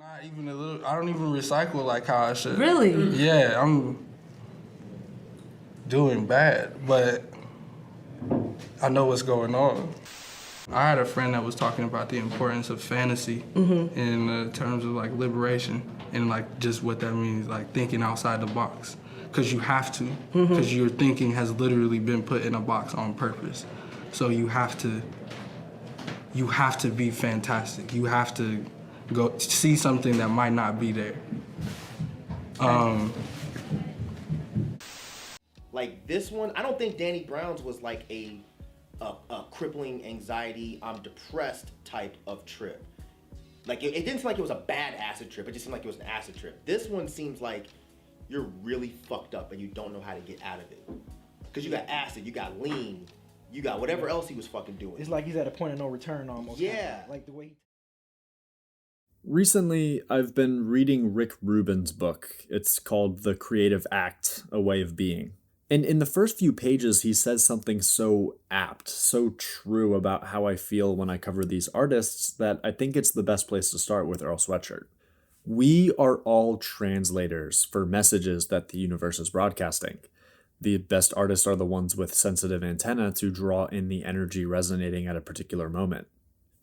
Not even a little. I don't even recycle like how I should. Really? Yeah, I'm doing bad, but I know what's going on. I had a friend that was talking about the importance of fantasy in terms of like liberation and like just what that means, like thinking outside the box. Because you have to, because your thinking has literally been put in a box on purpose. So you have to be fantastic. You have to go see something that might not be there. Like this one, I don't think Danny Brown's was like a crippling anxiety, I'm depressed type of trip. Like it didn't seem like it was a bad acid trip. It just seemed like it was an acid trip. This one seems like you're really fucked up and you don't know how to get out of it. Because you got acid, you got lean, you got whatever else he was fucking doing. It's like he's at a point of no return almost. Yeah. Like the way he... Recently, I've been reading Rick Rubin's book. It's called The Creative Act, A Way of Being. And in the first few pages, he says something so apt, so true about how I feel when I cover these artists that I think it's the best place to start with Earl Sweatshirt. We are all translators for messages that the universe is broadcasting. The best artists are the ones with sensitive antennae to draw in the energy resonating at a particular moment.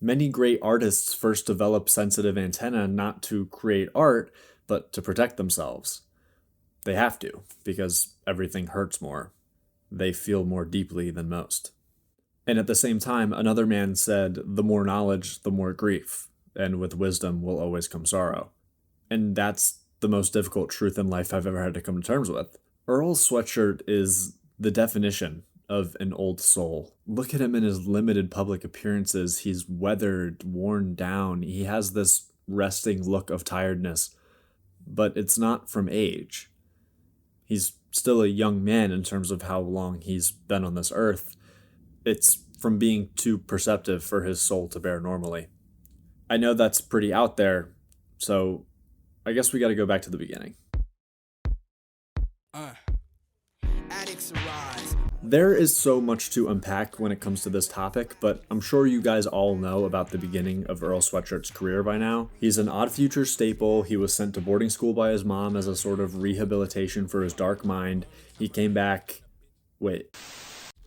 Many great artists first develop sensitive antennae not to create art, but to protect themselves. They have to, because everything hurts more. They feel more deeply than most. And at the same time, another man said, the more knowledge, the more grief, and with wisdom will always come sorrow. And that's the most difficult truth in life I've ever had to come to terms with. Earl Sweatshirt is the definition of an old soul. Look at him in his limited public appearances. He's weathered, worn down. He has this resting look of tiredness, but it's not from age. He's still a young man in terms of how long he's been on this earth. It's from being too perceptive for his soul to bear normally. I know that's pretty out there, so I guess we got to go back to the beginning. There is so much to unpack when it comes to this topic, but I'm sure you guys all know about the beginning of Earl Sweatshirt's career by now. He's an Odd Future staple. He was sent to boarding school by his mom as a sort of rehabilitation for his dark mind. He came back... Wait.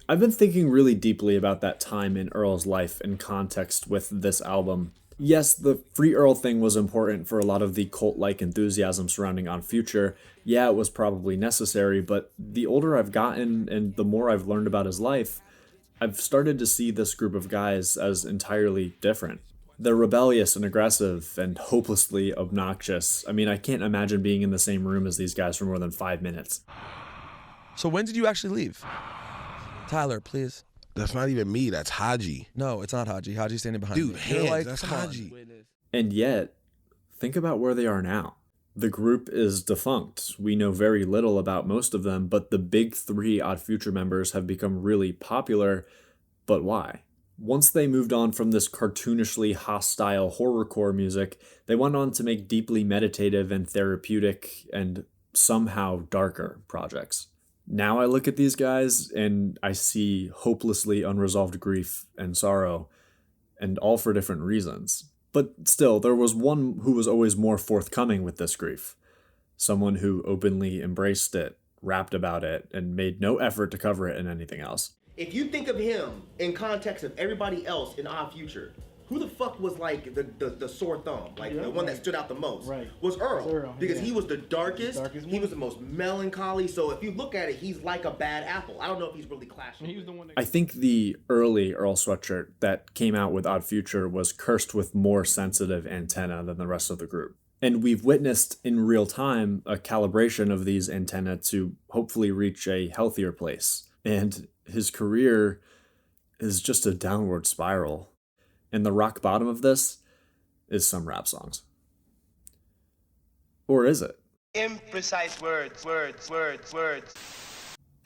I've been thinking really deeply about that time in Earl's life in context with this album. Yes, the Free Earl thing was important for a lot of the cult-like enthusiasm surrounding On Future. Yeah, it was probably necessary, but the older I've gotten and the more I've learned about his life, I've started to see this group of guys as entirely different. They're rebellious and aggressive and hopelessly obnoxious. I mean, I can't imagine being in the same room as these guys for more than 5 minutes. So when did you actually leave? Tyler, please. That's not even me. That's Haji. No, it's not Haji. Haji's standing behind Dude, me. hands, that's Haji. And yet, think about where they are now. The group is defunct. We know very little about most of them, but the big three Odd Future members have become really popular. But why? Once they moved on from this cartoonishly hostile horrorcore music, they went on to make deeply meditative and therapeutic and somehow darker projects. Now I look at these guys and I see hopelessly unresolved grief and sorrow, and all for different reasons. But still, there was one who was always more forthcoming with this grief. Someone who openly embraced it, rapped about it, and made no effort to cover it in anything else. If you think of him in context of everybody else in Odd Future, who the fuck was like the sore thumb, like the one that stood out the most? Right. Was Earl, because he was the darkest, he one. was the most melancholy. So if you look at it, he's like a bad apple. I don't know if he's really clashing. He was the one that... I think the early Earl Sweatshirt that came out with Odd Future was cursed with more sensitive antennae than the rest of the group. And we've witnessed in real time a calibration of these antennae to hopefully reach a healthier place. And his career is just a downward spiral. And the rock bottom of this is some rap songs. Or is it? Imprecise words.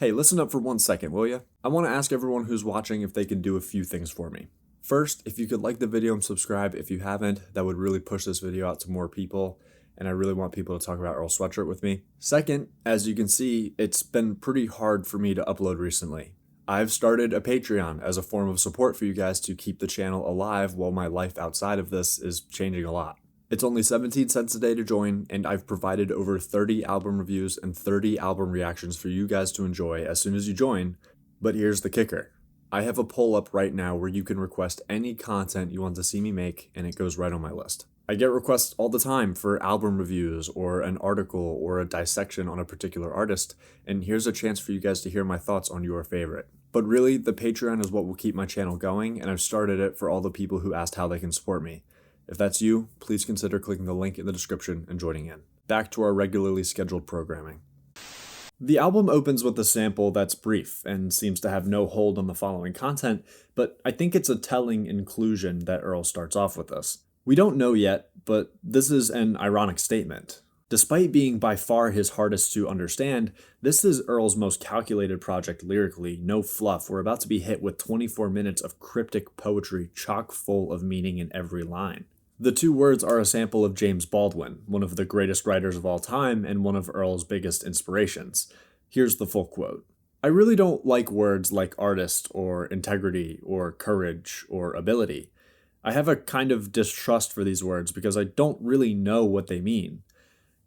Hey, listen up for 1 second, will ya? I want to ask everyone who's watching if they can do a few things for me. First, if you could like the video and subscribe if you haven't, that would really push this video out to more people, and I really want people to talk about Earl Sweatshirt with me. Second, as you can see, it's been pretty hard for me to upload recently. I've started a Patreon as a form of support for you guys to keep the channel alive while my life outside of this is changing a lot. It's only 17 cents a day to join, and I've provided over 30 album reviews and 30 album reactions for you guys to enjoy as soon as you join. But here's the kicker. I have a poll up right now where you can request any content you want to see me make, and it goes right on my list. I get requests all the time for album reviews or an article or a dissection on a particular artist, and here's a chance for you guys to hear my thoughts on your favorite. But really, the Patreon is what will keep my channel going, and I've started it for all the people who asked how they can support me. If that's you, please consider clicking the link in the description and joining in. Back to our regularly scheduled programming. The album opens with a sample that's brief and seems to have no hold on the following content, but I think it's a telling inclusion that Earl starts off with this. We don't know yet, but this is an ironic statement. Despite being by far his hardest to understand, this is Earl's most calculated project lyrically, no fluff. We're about to be hit with 24 minutes of cryptic poetry chock full of meaning in every line. The two words are a sample of James Baldwin, one of the greatest writers of all time and one of Earl's biggest inspirations. Here's the full quote. I really don't like words like artist or integrity or courage or ability. I have a kind of distrust for these words because I don't really know what they mean,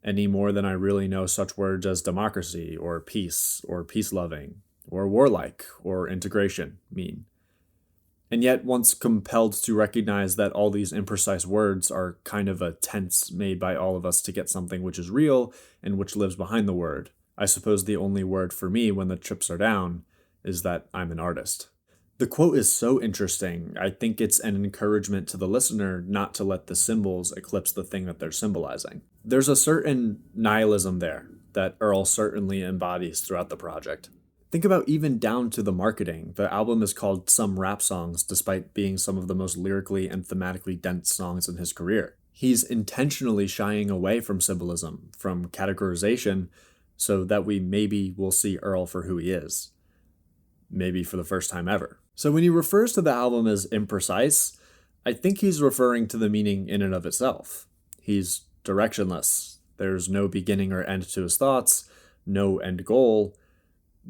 any more than I really know such words as democracy or peace-loving or warlike or integration mean. And yet, once compelled to recognize that all these imprecise words are kind of a tense made by all of us to get something which is real and which lives behind the word, I suppose the only word for me when the chips are down is that I'm an artist. The quote is so interesting. I think it's an encouragement to the listener not to let the symbols eclipse the thing that they're symbolizing. There's a certain nihilism there that Earl certainly embodies throughout the project. Think about even down to the marketing. The album is called Some Rap Songs, despite being some of the most lyrically and thematically dense songs in his career. He's intentionally shying away from symbolism, from categorization, so that we maybe will see Earl for who he is. Maybe for the first time ever. So when he refers to the album as imprecise, I think he's referring to the meaning in and of itself. He's directionless. There's no beginning or end to his thoughts, no end goal.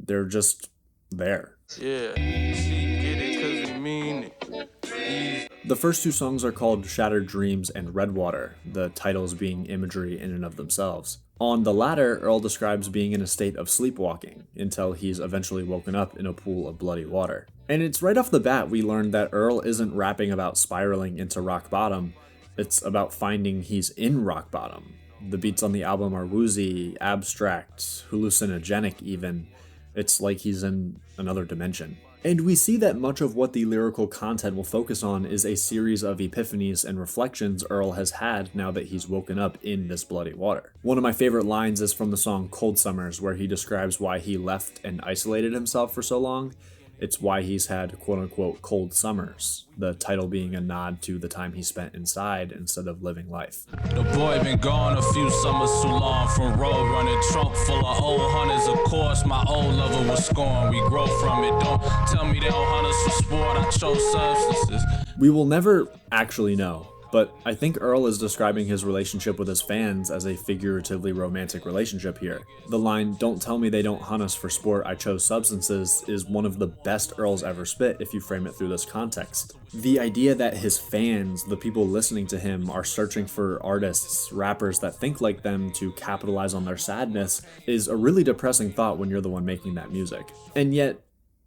They're just there. Yeah, she get it 'cause we mean it. The first two songs are called Shattered Dreams and Redwater, the titles being imagery in and of themselves. On the latter, Earl describes being in a state of sleepwalking until he's eventually woken up in a pool of bloody water. And it's right off the bat we learned that Earl isn't rapping about spiraling into rock bottom, it's about finding he's in rock bottom. The beats on the album are woozy, abstract, hallucinogenic even. It's like he's in another dimension. And we see that much of what the lyrical content will focus on is a series of epiphanies and reflections Earl has had now that he's woken up in this bloody water. One of my favorite lines is from the song Cold Summers, where he describes why he left and isolated himself for so long. It's why he's had quote-unquote cold summers, the title being a nod to the time he spent inside instead of living life. The boy been gone a few summers too long from road running, trunk full of old hunters. Of course, my old lover was scorned. We grow from it. Don't tell me they don't hunt us for sport. I chose substances. We will never actually know, but I think Earl is describing his relationship with his fans as a figuratively romantic relationship here. The line, "Don't tell me they don't hunt us for sport, I chose substances," is one of the best Earl's ever spit if you frame it through this context. The idea that his fans, the people listening to him, are searching for artists, rappers that think like them to capitalize on their sadness is a really depressing thought when you're the one making that music. And yet,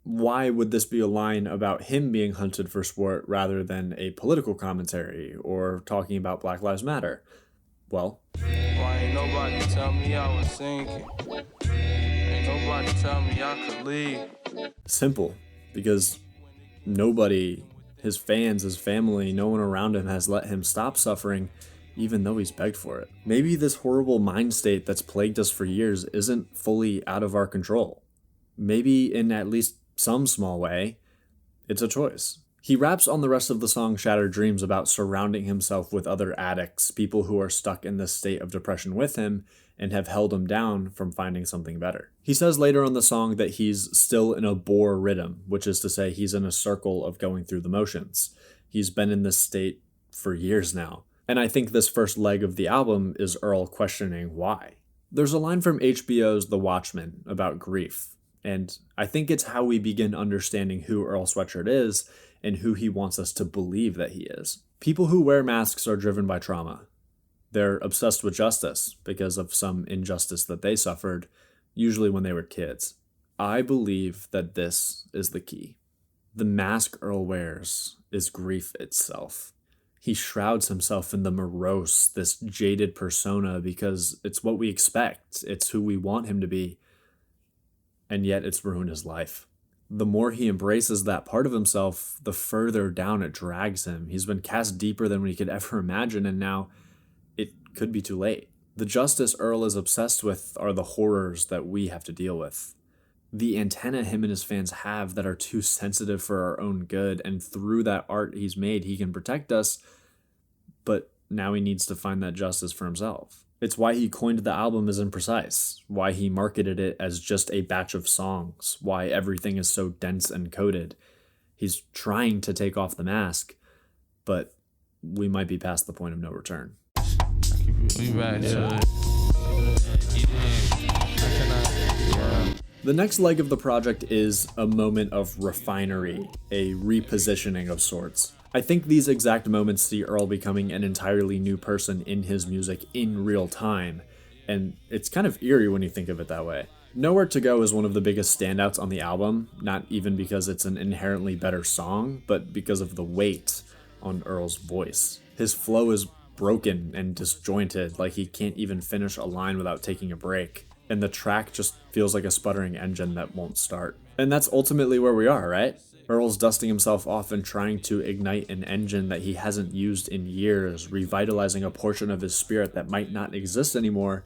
why would this be a line about him being hunted for sport rather than a political commentary or talking about Black Lives Matter? Well, Why ain't nobody tell me I was sinking? Ain't nobody tell me I could leave. simple, because nobody, his fans, his family, no one around him has let him stop suffering, even though he's begged for it. Maybe this horrible mind state that's plagued us for years isn't fully out of our control. Maybe in at least some small way, it's a choice. He raps on the rest of the song Shattered Dreams about surrounding himself with other addicts, people who are stuck in this state of depression with him and have held him down from finding something better. He says later on the song that he's still in a bore rhythm, which is to say he's in a circle of going through the motions. He's been in this state for years now. And I think this first leg of the album is Earl questioning why. There's a line from HBO's The Watchmen about grief. And I think it's how we begin understanding who Earl Sweatshirt is and who he wants us to believe that he is. People who wear masks are driven by trauma. They're obsessed with justice because of some injustice that they suffered, usually when they were kids. I believe that this is the key. The mask Earl wears is grief itself. He shrouds himself in the morose, this jaded persona, because it's what we expect. It's who we want him to be. And yet it's ruined his life. The more he embraces that part of himself, the further down it drags him. He's been cast deeper than we could ever imagine, and now it could be too late. The justice Earl is obsessed with are the horrors that we have to deal with. The antennae him and his fans have that are too sensitive for our own good, and through that art he's made, he can protect us, but now he needs to find that justice for himself. It's why he coined the album as imprecise, why he marketed it as just a batch of songs, why everything is so dense and coded. He's trying to take off the mask, but we might be past the point of no return. The next leg of the project is a moment of refinery, a repositioning of sorts. I think these exact moments see Earl becoming an entirely new person in his music in real time, and it's kind of eerie when you think of it that way. Nowhere to Go is one of the biggest standouts on the album, not even because it's an inherently better song, but because of the weight on Earl's voice. His flow is broken and disjointed, like he can't even finish a line without taking a break. And the track just feels like a sputtering engine that won't start. And that's ultimately where we are, right? Earl's dusting himself off and trying to ignite an engine that he hasn't used in years, revitalizing a portion of his spirit that might not exist anymore,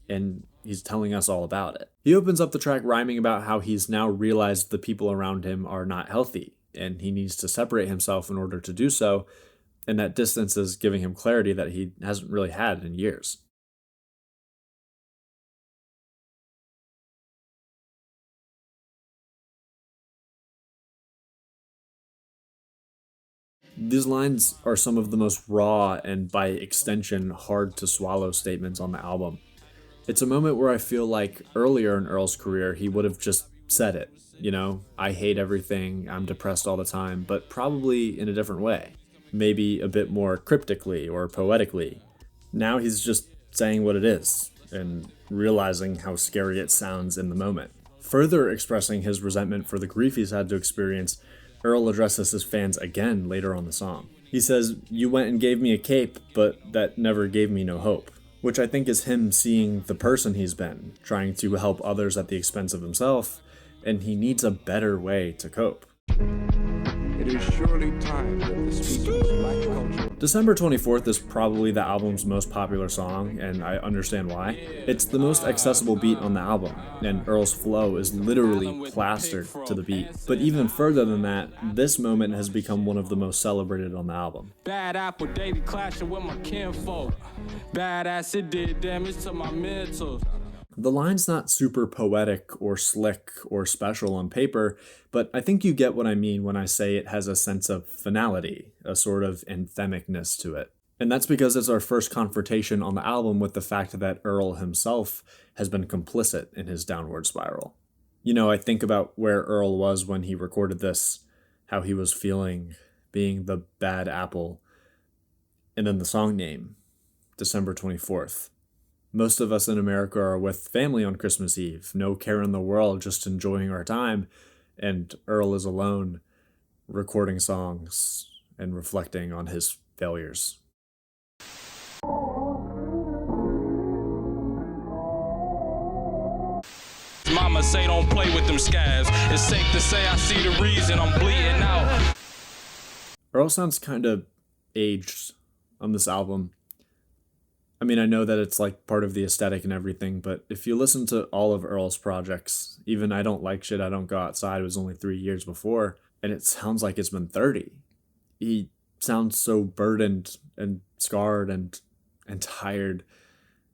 and he's telling us all about it. He opens up the track rhyming about how he's now realized the people around him are not healthy, and he needs to separate himself in order to do so, and that distance is giving him clarity that he hasn't really had in years. These lines are some of the most raw and, by extension, hard to swallow statements on the album. It's a moment where I feel like earlier in Earl's career, he would have just said it. You know, I hate everything, I'm depressed all the time, but probably in a different way. Maybe a bit more cryptically or poetically. Now he's just saying what it is, and realizing how scary it sounds in the moment. Further expressing his resentment for the grief he's had to experience, Earl addresses his fans again later on the song. He says, "You went and gave me a cape, but that never gave me no hope." Which I think is him seeing the person he's been, trying to help others at the expense of himself, and he needs a better way to cope. It is surely time that the speakers of black culture... December 24th is probably the album's most popular song, and I understand why. It's the most accessible beat on the album, and Earl's flow is literally plastered to the beat. But even further than that, this moment has become one of the most celebrated on the album. Bad apple daily clashing with my kinfolk. Bad acid did damage to my mental. The line's not super poetic or slick or special on paper, but I think you get what I mean when I say it has a sense of finality, a sort of anthemicness to it. And that's because it's our first confrontation on the album with the fact that Earl himself has been complicit in his downward spiral. You know, I think about where Earl was when he recorded this, how he was feeling, being the bad apple, and then the song name, December 24th. Most of us in America are with family on Christmas Eve, no care in the world, just enjoying our time, and Earl is alone, recording songs and reflecting on his failures. Mama say don't play with them scabs. It's safe to say I see the reason I'm bleeding out. Earl sounds kind of aged on this album. I mean, I know that it's like part of the aesthetic and everything, but if you listen to all of Earl's projects, even I Don't Like Shit, I Don't Go Outside was only 3 years before, and it sounds like it's been 30. He sounds so burdened and scarred and tired.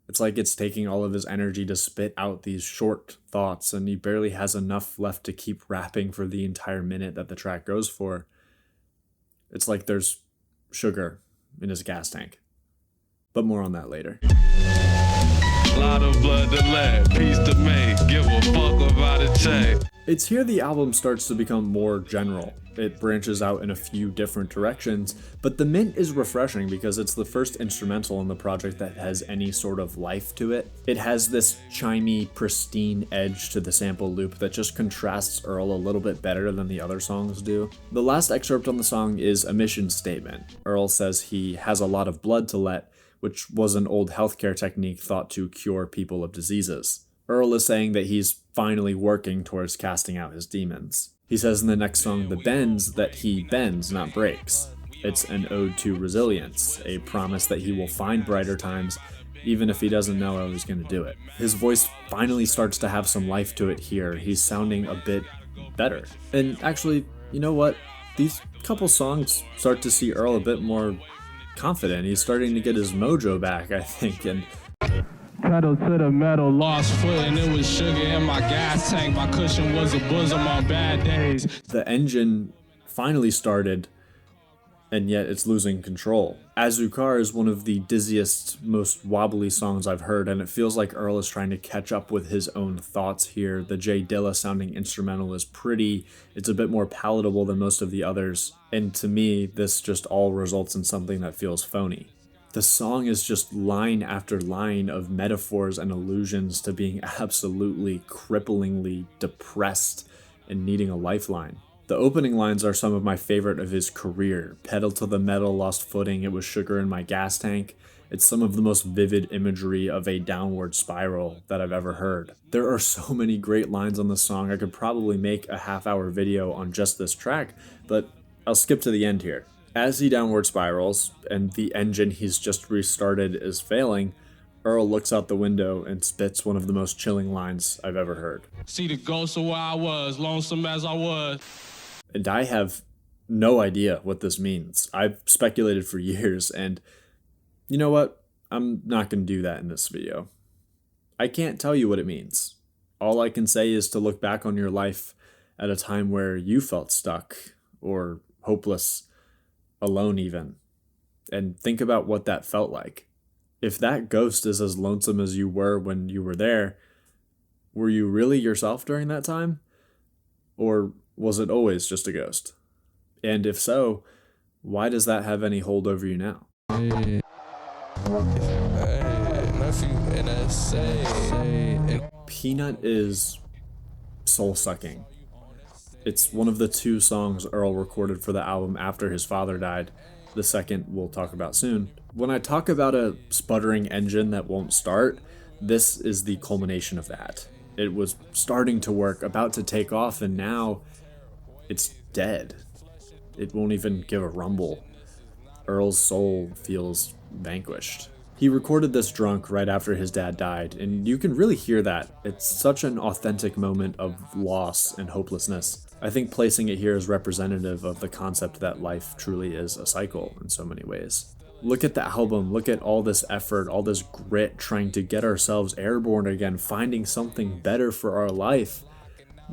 It's like it's taking all of his energy to spit out these short thoughts, and he barely has enough left to keep rapping for the entire minute that the track goes for. It's like there's sugar in his gas tank. But more on that later. Lot of blood to let, peace to make, give a fuck about a check. It's here the album starts to become more general. It branches out in a few different directions, but The Mint is refreshing because it's the first instrumental in the project that has any sort of life to it. It has this chimey, pristine edge to the sample loop that just contrasts Earl a little bit better than the other songs do. The last excerpt on the song is a mission statement. Earl says he has a lot of blood to let, which was an old healthcare technique thought to cure people of diseases. Earl is saying that he's finally working towards casting out his demons. He says in the next song, The Bends, that he bends, not breaks. It's an ode to resilience, a promise that he will find brighter times, even if he doesn't know how he's going to do it. His voice finally starts to have some life to it here. He's sounding a bit better. And actually, you know what? These couple songs start to see Earl a bit more confident. He's starting to get his mojo back, I think, and Pedal to the metal, lost foot, and it was sugar in my gas tank. My cushion was a bosom on bad days. the engine finally started, and yet it's losing control. Azukar is one of the dizziest, most wobbly songs I've heard, and it feels like Earl is trying to catch up with his own thoughts here. The Jay Dilla sounding instrumental is pretty, it's a bit more palatable than most of the others, and to me, this just all results in something that feels phony. The song is just line after line of metaphors and allusions to being absolutely cripplingly depressed and needing a lifeline. The opening lines are some of my favorite of his career. Pedal to the metal, lost footing, it was sugar in my gas tank. It's some of the most vivid imagery of a downward spiral that I've ever heard. There are so many great lines on this song, I could probably make a half-hour video on just this track, but I'll skip to the end here. As he downward spirals, and the engine he's just restarted is failing, Earl looks out the window and spits one of the most chilling lines I've ever heard. See the ghost of where I was, lonesome as I was. And I have no idea what this means. I've speculated for years, and you know what? I'm not going to do that in this video. I can't tell you what it means. All I can say is to look back on your life at a time where you felt stuck, or hopeless, alone even, and think about what that felt like. If that ghost is as lonesome as you were when you were there, were you really yourself during that time? Or was it always just a ghost? And if so, why does that have any hold over you now? Peanut is soul-sucking. It's one of the two songs Earl recorded for the album after his father died. The second we'll talk about soon. When I talk about a sputtering engine that won't start, this is the culmination of that. It was starting to work, about to take off, and now it's dead. It won't even give a rumble. Earl's soul feels vanquished. He recorded this drunk right after his dad died, and you can really hear that. It's such an authentic moment of loss and hopelessness. I think placing it here is representative of the concept that life truly is a cycle in so many ways. Look at the album, look at all this effort, all this grit trying to get ourselves airborne again, finding something better for our life,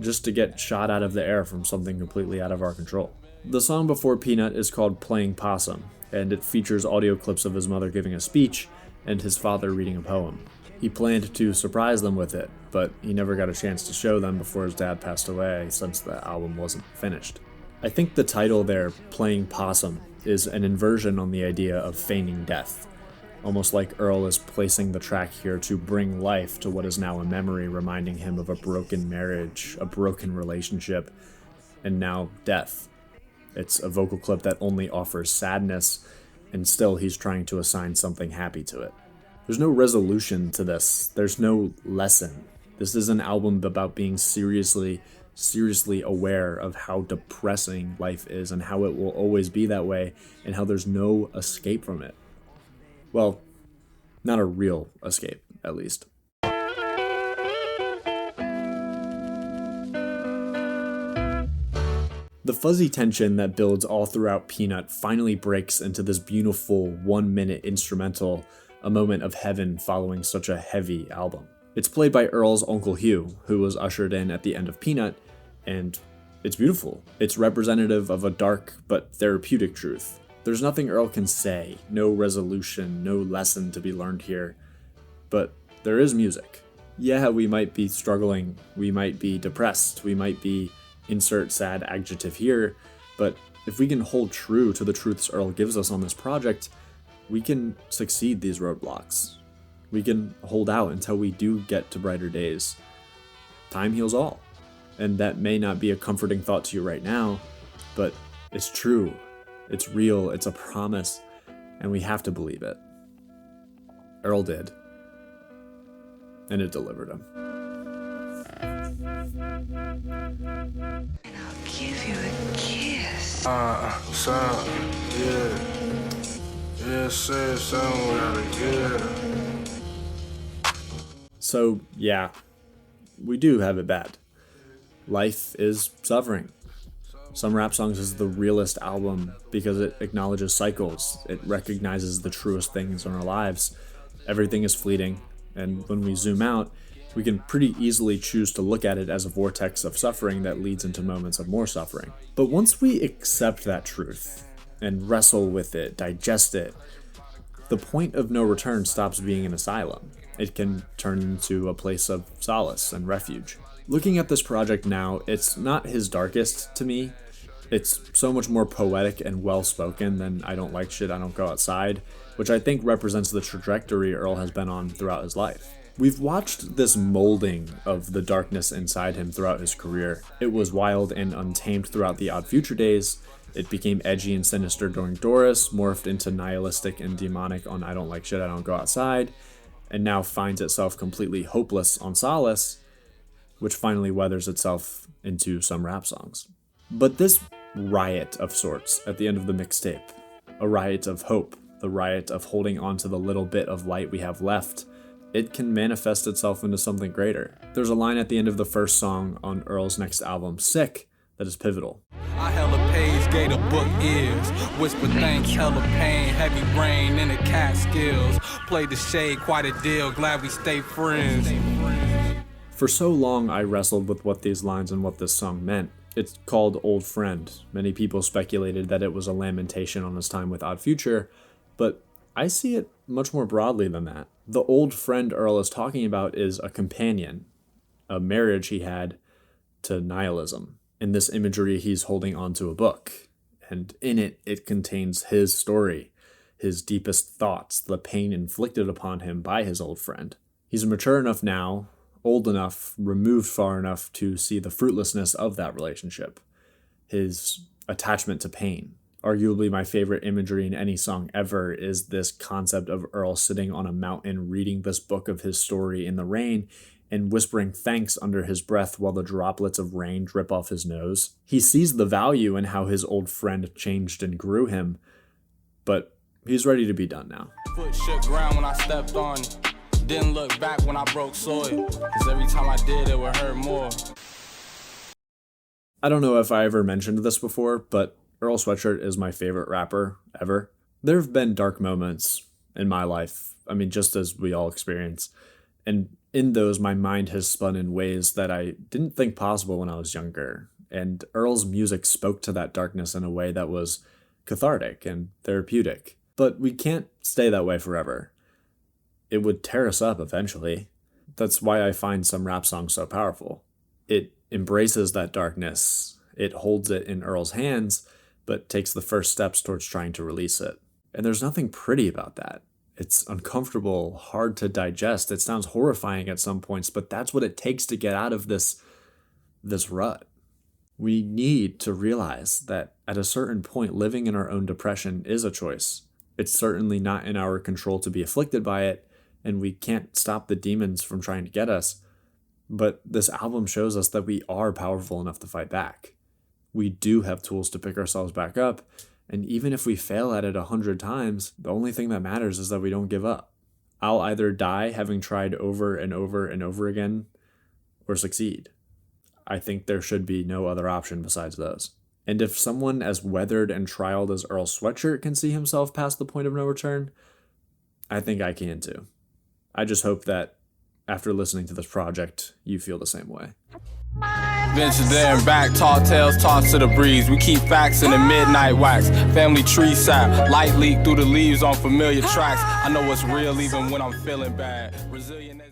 just to get shot out of the air from something completely out of our control. The song before Peanut is called Playing Possum, and it features audio clips of his mother giving a speech and his father reading a poem. He planned to surprise them with it, but he never got a chance to show them before his dad passed away, since the album wasn't finished. I think the title there, Playing Possum, is an inversion on the idea of feigning death, almost like Earl is placing the track here to bring life to what is now a memory, reminding him of a broken marriage, a broken relationship, and now death. It's a vocal clip that only offers sadness, and still he's trying to assign something happy to it. There's no resolution to this. There's no lesson. This is an album about being seriously aware of how depressing life is and how it will always be that way and how there's no escape from it. Well, not a real escape, at least. The fuzzy tension that builds all throughout Peanut finally breaks into this beautiful 1-minute instrumental, a moment of heaven following such a heavy album. It's played by Earl's Uncle Hugh, who was ushered in at the end of Peanut, and it's beautiful. It's representative of a dark but therapeutic truth. There's nothing Earl can say, no resolution, no lesson to be learned here, but there is music. Yeah, we might be struggling, we might be depressed, we might be insert sad adjective here, but if we can hold true to the truths Earl gives us on this project, we can succeed these roadblocks. We can hold out until we do get to brighter days. Time heals all. And that may not be a comforting thought to you right now, but it's true, it's real, it's a promise, and we have to believe it. Earl did. And it delivered him. I'll give you a kiss. Son, yeah. Yeah, say something we gotta get. So, yeah, we do have it bad. Life is suffering. Some Rap Songs is the realest album because it acknowledges cycles. It recognizes the truest things in our lives. Everything is fleeting, and when we zoom out, we can pretty easily choose to look at it as a vortex of suffering that leads into moments of more suffering. But once we accept that truth and wrestle with it, digest it, the point of no return stops being an asylum. It can turn into a place of solace and refuge. Looking at this project now, it's not his darkest to me. It's so much more poetic and well-spoken than I Don't Like Shit, I Don't Go Outside, which I think represents the trajectory Earl has been on throughout his life. We've watched this molding of the darkness inside him throughout his career. It was wild and untamed throughout the Odd Future days. It became edgy and sinister during Doris, morphed into nihilistic and demonic on I Don't Like Shit, I Don't Go Outside, and now finds itself completely hopeless on Solace, which finally weathers itself into Some Rap Songs. But this riot of sorts at the end of the mixtape, a riot of hope, the riot of holding on to the little bit of light we have left, it can manifest itself into something greater. There's a line at the end of the first song on Earl's next album, Sick, that is pivotal. I hella page, gave the book ears. Whisper thanks, hella pain, heavy brain in the cat skills. Played the shade, quite a deal, glad we stay friends. For so long, I wrestled with what these lines and what this song meant. It's called Old Friend. Many people speculated that it was a lamentation on his time with Odd Future, but I see it much more broadly than that. The old friend Earl is talking about is a companion, a marriage he had to nihilism. In this imagery, he's holding onto a book, and in it, it contains his story, his deepest thoughts, the pain inflicted upon him by his old friend. He's mature enough now, old enough, removed far enough to see the fruitlessness of that relationship, his attachment to pain. Arguably my favorite imagery in any song ever is this concept of Earl sitting on a mountain reading this book of his story in the rain and whispering thanks under his breath while the droplets of rain drip off his nose. He sees the value in how his old friend changed and grew him, but he's ready to be done now. Foot shook ground when I stepped on it. Didn't look back when I broke soil, cause every time I did it would hurt more. I don't know if I ever mentioned this before, but Earl Sweatshirt is my favorite rapper ever. There have been dark moments in my life, just as we all experience, and in those my mind has spun in ways that I didn't think possible when I was younger, and Earl's music spoke to that darkness in a way that was cathartic and therapeutic. But we can't stay that way forever. It would tear us up eventually. That's why I find Some Rap Songs so powerful. It embraces that darkness, it holds it in Earl's hands, but takes the first steps towards trying to release it. And there's nothing pretty about that. It's uncomfortable, hard to digest. It sounds horrifying at some points, but that's what it takes to get out of this rut. We need to realize that at a certain point, living in our own depression is a choice. It's certainly not in our control to be afflicted by it, and we can't stop the demons from trying to get us. But this album shows us that we are powerful enough to fight back. We do have tools to pick ourselves back up, and even if we fail at it 100 times, the only thing that matters is that we don't give up. I'll either die having tried over and over and over again, or succeed. I think there should be no other option besides those. And if someone as weathered and trialed as Earl Sweatshirt can see himself past the point of no return, I think I can too. I just hope that after listening to this project, you feel the same way. Venture there and back, tall tales tossed to the breeze. We keep facts in the midnight wax. Family tree sap, light leak through the leaves on familiar tracks. I know what's real even when I'm feeling bad. Brazilian.